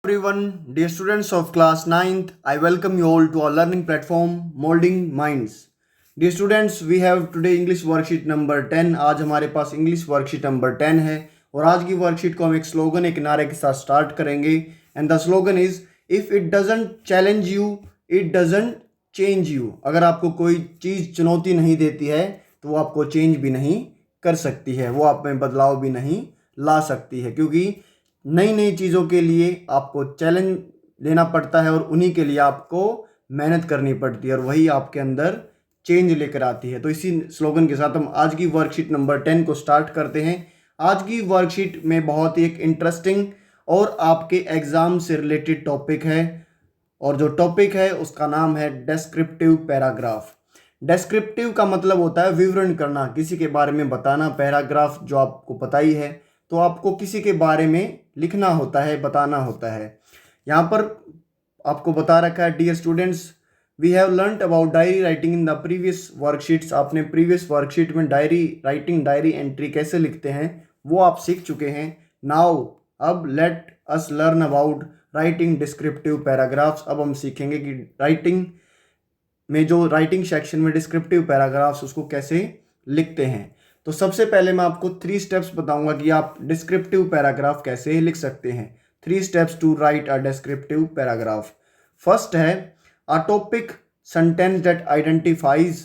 Everyone, dear students of class ninth, I welcome you all to our learning platform Molding Minds. Dear students, we have today English worksheet number 10. आज हमारे पास English worksheet number 10 है और आज की worksheet को हम एक slogan एक नारे के साथ स्टार्ट करेंगे and the slogan is if it doesn't challenge you it doesn't change you. अगर आपको कोई चीज़ चुनौती नहीं देती है तो वो आपको चेंज भी नहीं कर सकती है, वो आप में बदलाव भी नहीं ला सकती है, क्योंकि नई नई चीज़ों के लिए आपको चैलेंज लेना पड़ता है और उन्हीं के लिए आपको मेहनत करनी पड़ती है और वही आपके अंदर चेंज लेकर आती है। तो इसी स्लोगन के साथ हम आज की वर्कशीट नंबर 10 को स्टार्ट करते हैं। आज की वर्कशीट में बहुत ही एक इंटरेस्टिंग और आपके एग्ज़ाम से रिलेटेड टॉपिक है और जो टॉपिक है उसका नाम है डिस्क्रिप्टिव पैराग्राफ। डिस्क्रिप्टिव का मतलब होता है विवरण करना, किसी के बारे में बताना। पैराग्राफ जो आपको पता ही है, तो आपको किसी के बारे में लिखना होता है, बताना होता है। यहाँ पर आपको बता रखा है dear students, we have learned about diary writing in the previous worksheets. आपने प्रीवियस वर्कशीट में डायरी राइटिंग, डायरी एंट्री कैसे लिखते हैं वो आप सीख चुके हैं। नाउ अब let us learn about writing descriptive paragraphs. अब हम सीखेंगे कि राइटिंग में जो राइटिंग सेक्शन में डिस्क्रिप्टिव पैराग्राफ्स उसको कैसे लिखते हैं। तो सबसे पहले मैं आपको 3 स्टेप्स बताऊंगा कि आप डिस्क्रिप्टिव पैराग्राफ कैसे लिख सकते हैं। 3 steps to write a descriptive paragraph. First है a topic sentence that identifies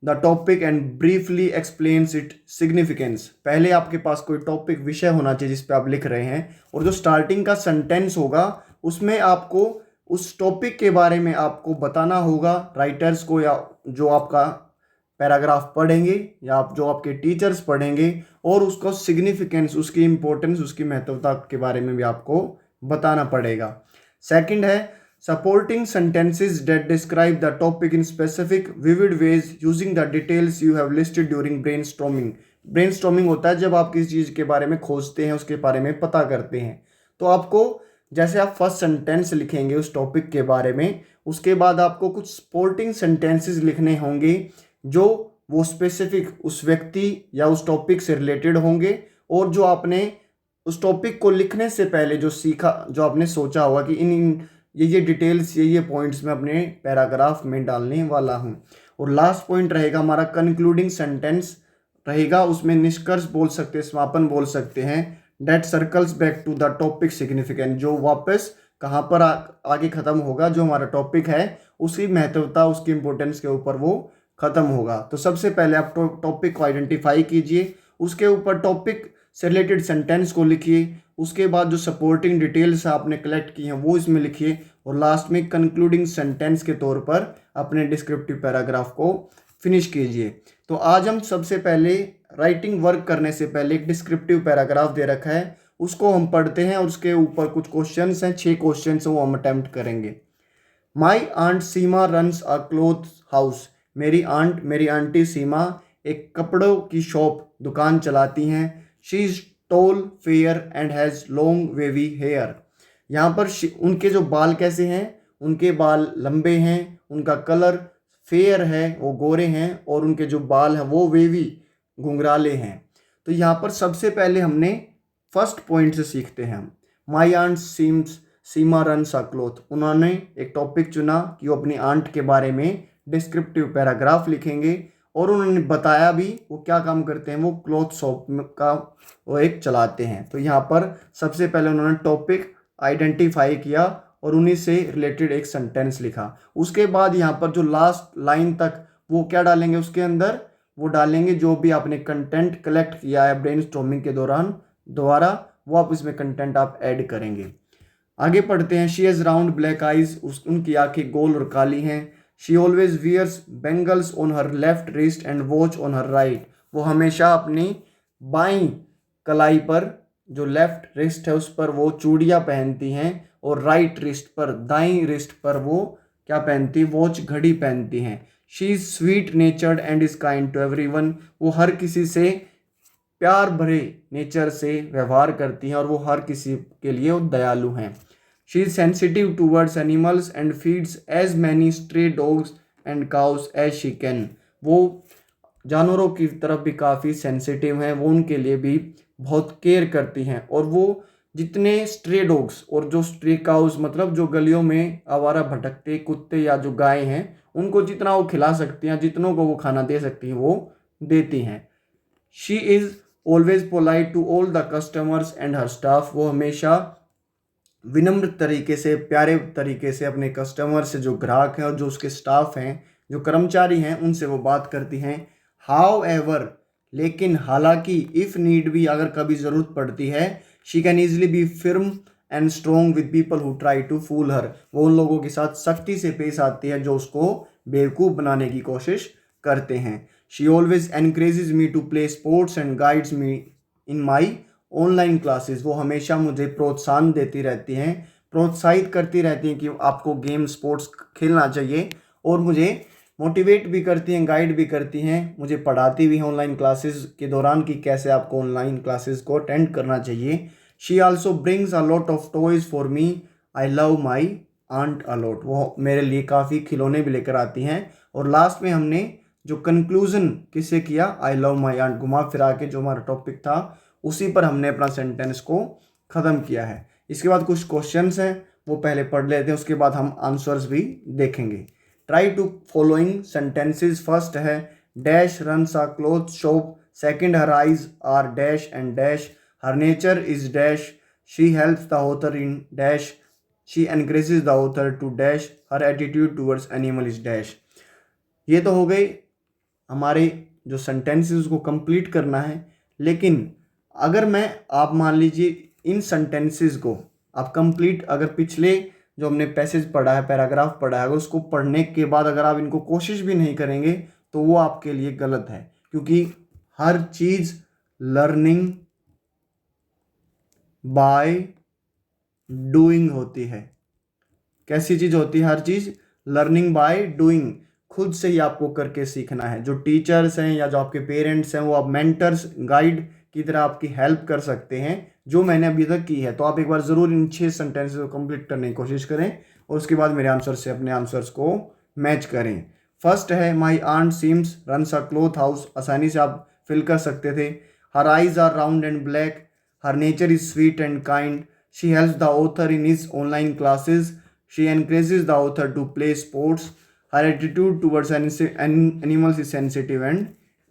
the topic and briefly explains it significance. पहले आपके पास कोई टॉपिक, विषय होना चाहिए जिस पे आप लिख रहे हैं और जो स्टार्टिंग का सेंटेंस होगा उसमें आपको उस टॉपिक के बारे में आपको बताना होगा राइटर्स को, या जो आपका पैराग्राफ पढ़ेंगे या आप जो आपके टीचर्स पढ़ेंगे, और उसको सिग्निफिकेंस, उसकी इंपॉर्टेंस, उसकी महत्वता के बारे में भी आपको बताना पड़ेगा। सेकंड है supporting sentences that describe the topic in specific vivid ways using the details you have listed during brainstorming. Brainstorming होता है जब आप किसी चीज़ के बारे में खोजते हैं, उसके बारे में पता करते हैं। तो आपको जैसे आप फर्स्ट सेंटेंस लिखेंगे उस टॉपिक के बारे में, उसके बाद आपको कुछ सपोर्टिंग सेंटेंसेस लिखने होंगे जो वो स्पेसिफिक उस व्यक्ति या उस टॉपिक से रिलेटेड होंगे, और जो आपने उस टॉपिक को लिखने से पहले जो सीखा, जो आपने सोचा होगा कि इन ये डिटेल्स, ये पॉइंट्स मैं अपने पैराग्राफ में डालने वाला हूँ। और लास्ट पॉइंट रहेगा हमारा कंक्लूडिंग सेंटेंस रहेगा, उसमें निष्कर्ष बोल सकते हैं, समापन बोल सकते हैं, that circles back to the topic significant, जो वापस कहाँ पर आगे ख़त्म होगा, जो हमारा टॉपिक है उसकी महत्वता, उसकी इंपॉर्टेंस के ऊपर वो ख़त्म होगा। तो सबसे पहले आप टॉपिक को आइडेंटिफाई कीजिए, उसके ऊपर टॉपिक से रिलेटेड सेंटेंस को लिखिए, उसके बाद जो सपोर्टिंग डिटेल्स आपने कलेक्ट की हैं वो इसमें लिखिए, और लास्ट में कंक्लूडिंग सेंटेंस के तौर पर अपने डिस्क्रिप्टिव पैराग्राफ को फिनिश कीजिए। तो आज हम सबसे पहले राइटिंग वर्क करने से पहले एक डिस्क्रिप्टिव पैराग्राफ दे रखा है, उसको हम पढ़ते हैं और उसके ऊपर कुछ क्वेश्चंस हैं, 6 क्वेश्चंस वो हम अटेम्प्ट करेंगे। My aunt Seema runs a cloth house. मेरी आंटी सीमा एक कपड़ों की शॉप, दुकान चलाती हैं। She is tall, fair and has long wavy hair. यहाँ पर उनके जो बाल कैसे हैं, उनके बाल लंबे हैं, उनका कलर फेयर है, वो गोरे हैं, और उनके जो बाल हैं वो वेवी, घुंघराले हैं। तो यहाँ पर सबसे पहले हमने फर्स्ट पॉइंट से सीखते हैं हम। My aunt Seema runs a cloth. उन्होंने एक टॉपिक चुना कि वो अपनी आंट के बारे में डिस्क्रिप्टिव पैराग्राफ लिखेंगे, और उन्होंने बताया भी वो क्या काम करते हैं, वो क्लॉथ शॉप का वो एक चलाते हैं। तो यहाँ पर सबसे पहले उन्होंने टॉपिक आइडेंटिफाई किया और उन्हीं से रिलेटेड एक सेंटेंस लिखा। उसके बाद यहाँ पर जो लास्ट लाइन तक वो क्या डालेंगे, उसके अंदर वो डालेंगे जो भी आपने कंटेंट कलेक्ट किया है ब्रेनस्टॉर्मिंग के दौरान द्वारा, वो आप इसमें कंटेंट आप ऐड करेंगे। आगे पढ़ते हैं। She has round black eyes. उनकी आंखें गोल और काली हैं। She always wears bangles on her left wrist and watch on her right. वो हमेशा अपनी बाईं कलाई पर, जो लेफ्ट रिस्ट है उस पर वो चूड़ियाँ पहनती हैं, और राइट रिस्ट पर, दाईं रिस्ट पर वो क्या पहनती, वॉच, घड़ी पहनती हैं। She is sweet natured and is kind to everyone. वो हर किसी से प्यार भरे नेचर से व्यवहार करती हैं और वो हर किसी के लिए वो दयालु हैं। She is sensitive towards animals and feeds as many stray dogs and cows as she can. वो जानवरों की तरफ भी काफ़ी सेंसिटिव हैं, वो उनके लिए भी बहुत केयर करती हैं, और वो जितने स्ट्रे डॉग्स और जो स्ट्रे काउस मतलब जो गलियों में आवारा भटकते कुत्ते या जो गाय हैं उनको जितना वो खिला सकती हैं, जितनों को वो खाना दे सकती हैं वो देती हैं। She is always polite to all the customers and her staff, वो हमेशा विनम्र तरीके से प्यारे तरीके से अपने कस्टमर से, जो ग्राहक हैं और जो उसके स्टाफ हैं, जो कर्मचारी हैं, उनसे वो बात करती हैं। हाउ एवर, लेकिन हालांकि, इफ़ नीड भी, अगर कभी ज़रूरत पड़ती है, she can easily be firm and strong with people who try to fool her, वो उन लोगों के साथ सख्ती से पेश आती है जो उसको बेवकूफ़ बनाने की कोशिश करते हैं। She always encourages me to play sports and guides me in my online classes, वो हमेशा मुझे प्रोत्साहन देती रहती हैं, प्रोत्साहित करती रहती हैं कि आपको गेम स्पोर्ट्स खेलना चाहिए, और मुझे मोटिवेट भी करती हैं, गाइड भी करती हैं, मुझे पढ़ाती भी हैं ऑनलाइन क्लासेस के दौरान कि कैसे आपको ऑनलाइन क्लासेस को अटेंड करना चाहिए। She also brings a lot of toys for me, I love my aunt a lot, वो मेरे लिए काफ़ी खिलौने भी लेकर आती हैं। और लास्ट में हमने जो कंक्लूजन किससे किया, आई लव माई आंट, घुमा फिरा के जो हमारा टॉपिक था उसी पर हमने अपना सेंटेंस को ख़त्म किया है। इसके बाद कुछ क्वेश्चंस हैं वो पहले पढ़ लेते हैं, उसके बाद हम आंसर्स भी देखेंगे। Try to following sentences. First है dash runs a cloth shop, second her eyes are dash and dash, her nature is dash, she helps the author in dash, she encourages the author to dash, her attitude towards animal is dash. ये तो हो गई हमारे जो sentences को complete करना है। लेकिन अगर मैं, आप मान लीजिए इन सेंटेंसेस को आप कंप्लीट, अगर पिछले जो हमने पैसेज पढ़ा है, पैराग्राफ पढ़ा है, अगर उसको पढ़ने के बाद अगर आप इनको कोशिश भी नहीं करेंगे तो वो आपके लिए गलत है, क्योंकि हर चीज़ लर्निंग बाय डूइंग होती है। कैसी चीज़ होती है हर चीज़? लर्निंग बाय डूइंग, खुद से ही आपको करके सीखना है। जो टीचर्स हैं या जो आपके पेरेंट्स हैं वो आप मेंटर्स, गाइड की तरह आपकी हेल्प कर सकते हैं, जो मैंने अभी तक की है। तो आप एक बार ज़रूर इन 6 सेंटेंसेस को कंप्लीट करने की कोशिश करें और उसके बाद मेरे आंसर से अपने आंसर्स को मैच करें। फर्स्ट है my aunt Seema's runs a cloth house, आसानी से आप फिल कर सकते थे। Her eyes are round and black, her nature is sweet and kind, she helps the author in his online classes, she encourages the author to play sports, her attitude towards animals is sensitive and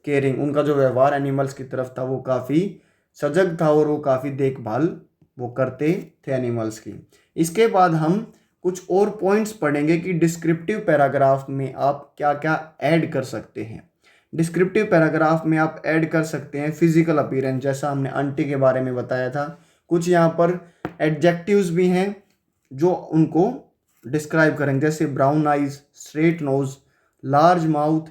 caring, उनका जो व्यवहार animals की तरफ था वो काफ़ी सजग था और वो काफ़ी देखभाल वो करते थे एनिमल्स की। इसके बाद हम कुछ और पॉइंट्स पढ़ेंगे कि डिस्क्रिप्टिव पैराग्राफ में आप क्या क्या ऐड कर सकते हैं। डिस्क्रिप्टिव पैराग्राफ में आप ऐड कर सकते हैं फिजिकल अपीयरेंस, जैसा हमने आंटी के बारे में बताया था। कुछ यहाँ पर एडजेक्टिव्स भी हैं जो उनको डिस्क्राइब करेंगे, जैसे brown eyes, straight nose, large mouth,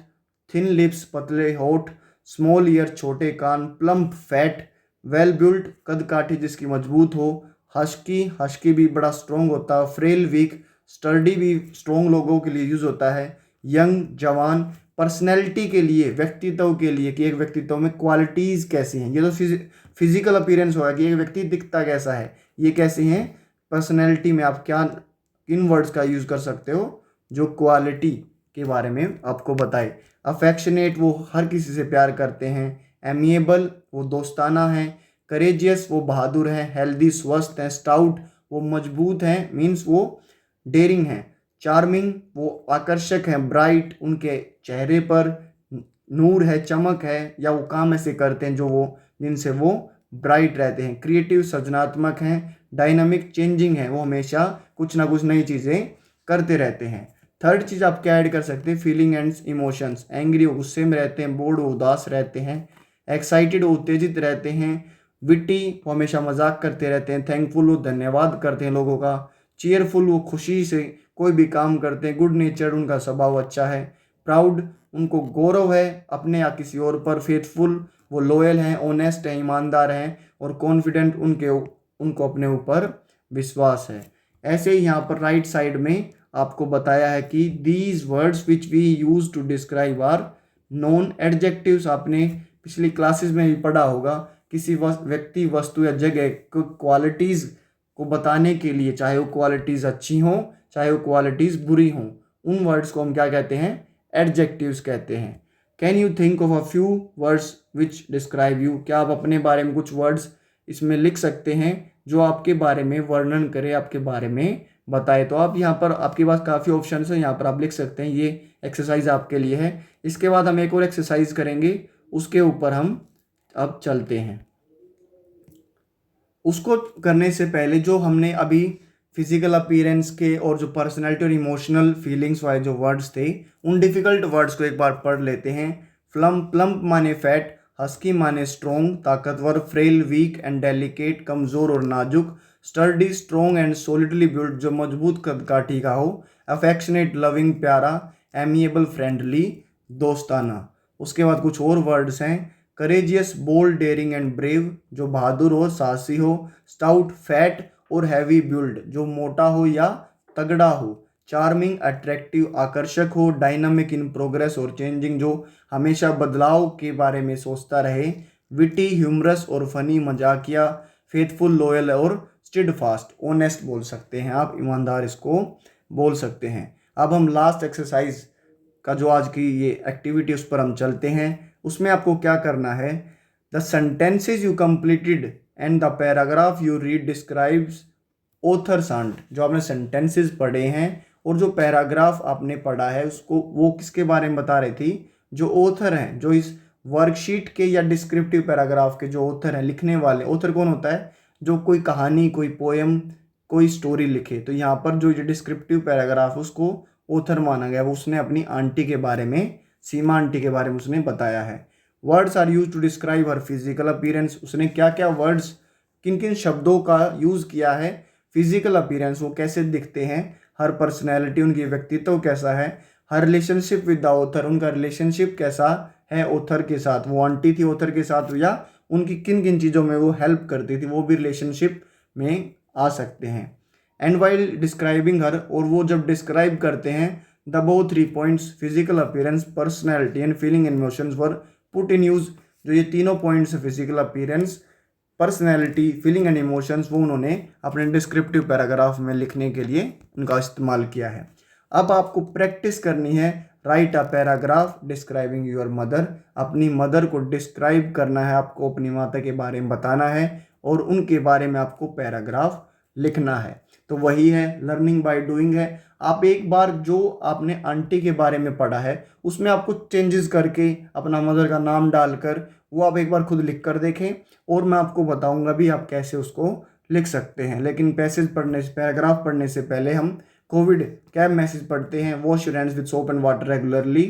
thin lips पतले होठ, स्मॉल ईयर छोटे कान, प्लम्प फैट, वेल बिल्ट कद काठी जिसकी मजबूत हो, हस्की, हस्की भी बड़ा स्ट्रॉन्ग होता है, फ्रेल वीक, स्टर्डी भी स्ट्रॉन्ग लोगों के लिए यूज होता है, यंग जवान, पर्सनैलिटी के लिए, व्यक्तित्व के लिए कि एक व्यक्तित्व में क्वालिटीज़ कैसी हैं। ये तो फिजिकल अपीयरेंस होगा कि एक व्यक्ति दिखता कैसा है, ये कैसे हैं। पर्सनैलिटी में आप क्या, किन वर्ड्स का यूज़ कर सकते हो जो क्वालिटी के बारे में आपको बताए। अफेक्शनेट, वो हर किसी से प्यार करते हैं। एमिएबल, वो दोस्ताना है। करेजियस, वो बहादुर हैं। हेल्दी, स्वस्थ हैं। स्टाउट, वो मजबूत हैं, मीन्स वो डेयरिंग हैं। चार्मिंग, वो आकर्षक हैं। ब्राइट, उनके चेहरे पर नूर है, चमक है, या वो काम ऐसे करते हैं जो वो, जिनसे वो ब्राइट रहते हैं। क्रिएटिव, सृजनात्मक हैं। डायनामिक, चेंजिंग है, वो हमेशा कुछ ना कुछ नई चीज़ें करते रहते हैं। थर्ड चीज़ आप क्या ऐड कर सकते हैं, फीलिंग एंड इमोशंस। एंग्री, वो गुस्से में रहते हैं। बोर्ड, वो उदास रहते हैं। एक्साइटेड, वो उत्तेजित रहते हैं। विटी, वो हमेशा मजाक करते रहते हैं। थैंकफुल, वो धन्यवाद करते हैं लोगों का। चीयरफुल, वो खुशी से कोई भी काम करते हैं। गुड नेचर, उनका स्वभाव अच्छा है। प्राउड, उनको गौरव है अपने या किसी और पर। फेथफुल, वो लॉयल हैं, ऑनेस्ट हैं, ईमानदार हैं। और कॉन्फिडेंट, उनको अपने ऊपर विश्वास है। ऐसे ही यहाँ पर राइट साइड में आपको बताया है कि these words which we use to describe are known adjectives. आपने पिछली क्लासेस में भी पढ़ा होगा, किसी व्यक्ति, वस्तु या जगह को क्वालिटीज़ को बताने के लिए, चाहे वो क्वालिटीज़ अच्छी हों चाहे वो क्वालिटीज़ बुरी हों, उन वर्ड्स को हम क्या कहते हैं, एडजेक्टिव्स कहते हैं। Can you think of a few words which describe you, क्या आप अपने बारे में कुछ वर्ड्स इसमें लिख सकते हैं जो आपके बारे में वर्णन करे, आपके बारे में बताए। तो आप यहाँ पर आपके पास काफ़ी ऑप्शन है, यहाँ पर आप लिख सकते हैं। ये एक्सरसाइज आपके लिए है। इसके बाद हम एक और एक्सरसाइज करेंगे, उसके ऊपर हम अब चलते हैं। उसको करने से पहले जो हमने अभी फिजिकल अपीयरेंस के और जो पर्सनैलिटी और इमोशनल फीलिंग्स वाले जो वर्ड्स थे, उन डिफ़िकल्ट वर्ड्स को एक बार पढ़ लेते हैं। प्लम्प माने फैट, हस्की माने स्ट्रोंग ताकतवर, फ्रेल वीक एंड डेलिकेट कमज़ोर और नाजुक, sturdy strong and solidly build जो मजबूत कदकाठी का हो, अफेक्शनेट लविंग प्यारा, एमिएबल फ्रेंडली दोस्ताना। उसके बाद कुछ और वर्ड्स हैं, courageous bold daring and brave जो बहादुर और साहसी हो, स्टाउट फैट और हैवी बिल्ड जो मोटा हो या तगड़ा हो, चार्मिंग अट्रैक्टिव आकर्षक हो, डायनामिक इन प्रोग्रेस और चेंजिंग जो हमेशा बदलाव के बारे में सोचता रहे, विटी ह्यूमरस और फनी मजाकिया, फेथफुल लॉयल और स्टिडफास्ट ऑनेस्ट बोल सकते हैं आप, ईमानदार इसको बोल सकते हैं। अब हम लास्ट एक्सरसाइज का जो आज की ये एक्टिविटी उस पर हम चलते हैं। उसमें आपको क्या करना है, the sentences you completed and the paragraph you read describes author's aunt. जो आपने सेंटेंसेज पढ़े हैं और जो पैराग्राफ आपने पढ़ा है उसको, वो किसके बारे में बता रही थी, जो ऑथर हैं, जो इस वर्कशीट के या डिस्क्रिप्टिव पैराग्राफ के जो ऑथर हैं, लिखने वाले। ऑथर कौन होता है, जो कोई कहानी, कोई पोएम, कोई स्टोरी लिखे। तो यहाँ पर जो डिस्क्रिप्टिव पैराग्राफ उसको ऑथर माना गया, वो उसने अपनी आंटी के बारे में, सीमा आंटी के बारे में उसने बताया है। Words are use to describe her physical appearance. उसने क्या क्या वर्ड्स, किन किन शब्दों का यूज़ किया है, फिजिकल अपीयरेंस वो कैसे दिखते हैं, हर पर्सनैलिटी उनकी व्यक्तित्व कैसा है, हर रिलेशनशिप विद द ऑथर उनका रिलेशनशिप कैसा है ऑथर के साथ, वो आंटी थी ऑथर के साथ, या उनकी किन किन चीज़ों में वो हेल्प करती थी, वो भी रिलेशनशिप में आ सकते हैं। एंड वाइल डिस्क्राइबिंग हर, और वो जब डिस्क्राइब करते हैं, the both 3 points physical appearance, personality and feeling and emotions were put in use. जो ये तीनों points physical appearance, personality, feeling and emotions, वो उन्होंने अपने डिस्क्रिप्टिव पैराग्राफ में लिखने के लिए उनका इस्तेमाल किया है। अब आपको प्रैक्टिस करनी है, right a paragraph describing your mother. अपनी मदर को डिस्क्राइब करना है, आपको अपनी माता के बारे में बताना है और उनके बारे में आपको पैराग्राफ लिखना है। तो वही है, लर्निंग बाय डूइंग है। आप एक बार जो आपने आंटी के बारे में पढ़ा है उसमें आप कुछ चेंजेस करके, अपना मदर का नाम डालकर, वो आप एक बार खुद लिख कर देखें और मैं आपको बताऊंगा भी आप कैसे उसको लिख सकते हैं। लेकिन पैराग्राफ पढ़ने से पहले हम कोविड कैब मैसेज पढ़ते हैं। Wash your hands with soap and water regularly.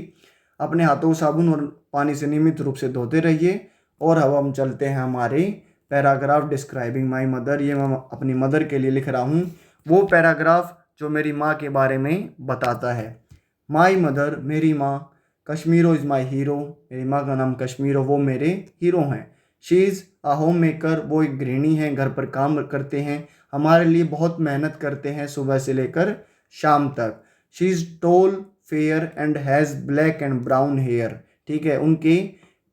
अपने हाथों को साबुन और पानी से नियमित रूप से धोते रहिए। और अब हम चलते हैं हमारे पैराग्राफ डिस्क्राइबिंग माई मदर। ये मैं अपनी मदर के लिए लिख रहा हूँ, वो पैराग्राफ जो मेरी माँ के बारे में बताता है। माई मदर, मेरी माँ, कश्मीरो इज़ माई हीरो, मेरी माँ का नाम कश्मीरो, वो मेरे हीरो हैं। She is a home maker, वो एक गृहिणी हैं, घर पर काम करते हैं, हमारे लिए बहुत मेहनत करते हैं सुबह से लेकर शाम तक। She is tall, fair and has black and brown hair. ठीक है, उनके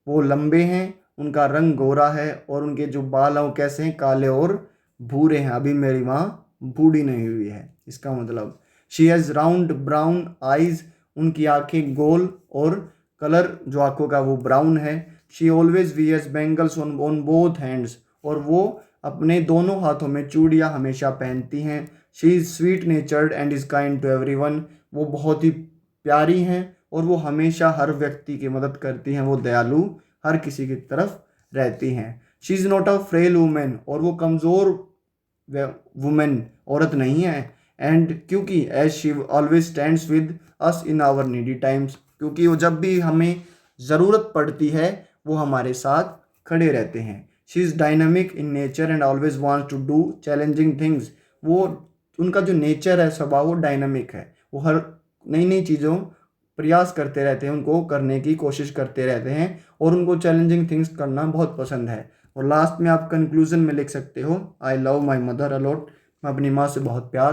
वो लंबे हैं, उनका रंग गोरा है और उनके जो बाल हैं वो कैसे हैं, काले और भूरे हैं। अभी मेरी माँ बूढ़ी नहीं हुई है, इसका मतलब। She has round brown eyes, उनकी आंखें गोल और कलर जो आंखों का वो ब्राउन है। She always wears bangles on both hands, और वो अपने दोनों हाथों में चूड़ियाँ हमेशा पहनती हैं। She is sweet natured and is kind to everyone, वो बहुत ही प्यारी हैं और वो हमेशा हर व्यक्ति की मदद करती हैं, वो दयालु हर किसी की तरफ रहती हैं। She is not a frail women, और वो कमज़ोर वुमेन औरत नहीं है। एंड क्योंकि as she always stands with us in our needy times, क्योंकि वो जब भी हमें ज़रूरत पड़ती है वो हमारे साथ खड़े रहते हैं। She is dynamic in nature and always wants to do challenging things, वो उनका जो नेचर है, स्वभाव, वो डायनामिक है, वो हर नई नई चीज़ों प्रयास करते रहते हैं, उनको करने की कोशिश करते रहते हैं और उनको चैलेंजिंग थिंग्स करना बहुत पसंद है। और लास्ट में आप कंक्लूजन में लिख सकते हो, I love my mother a lot, मैं अपनी माँ से बहुत प्यार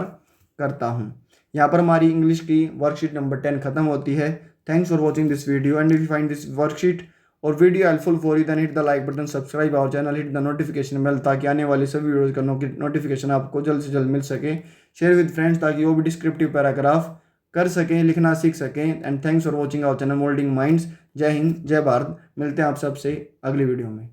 करता हूँ। यहाँ पर हमारी इंग्लिश की वर्कशीट नंबर 10 खत्म होती है। Thanks for watching this video and if you find this worksheet और video helpful for you then hit the like button, subscribe our channel, hit the notification bell ताकि आने वाली सभी वीडियोज़ का नोटिफिकेशन आपको जल्द से जल्द मिल सके। शेयर विद फ्रेंड्स ताकि वो भी डिस्क्रिप्टिव पैराग्राफ कर सकें, लिखना सीख सकें। And thanks for watching our channel moulding minds. जय हिंद, जय भारत। मिलते हैं आप सबसे अगली वीडियो में।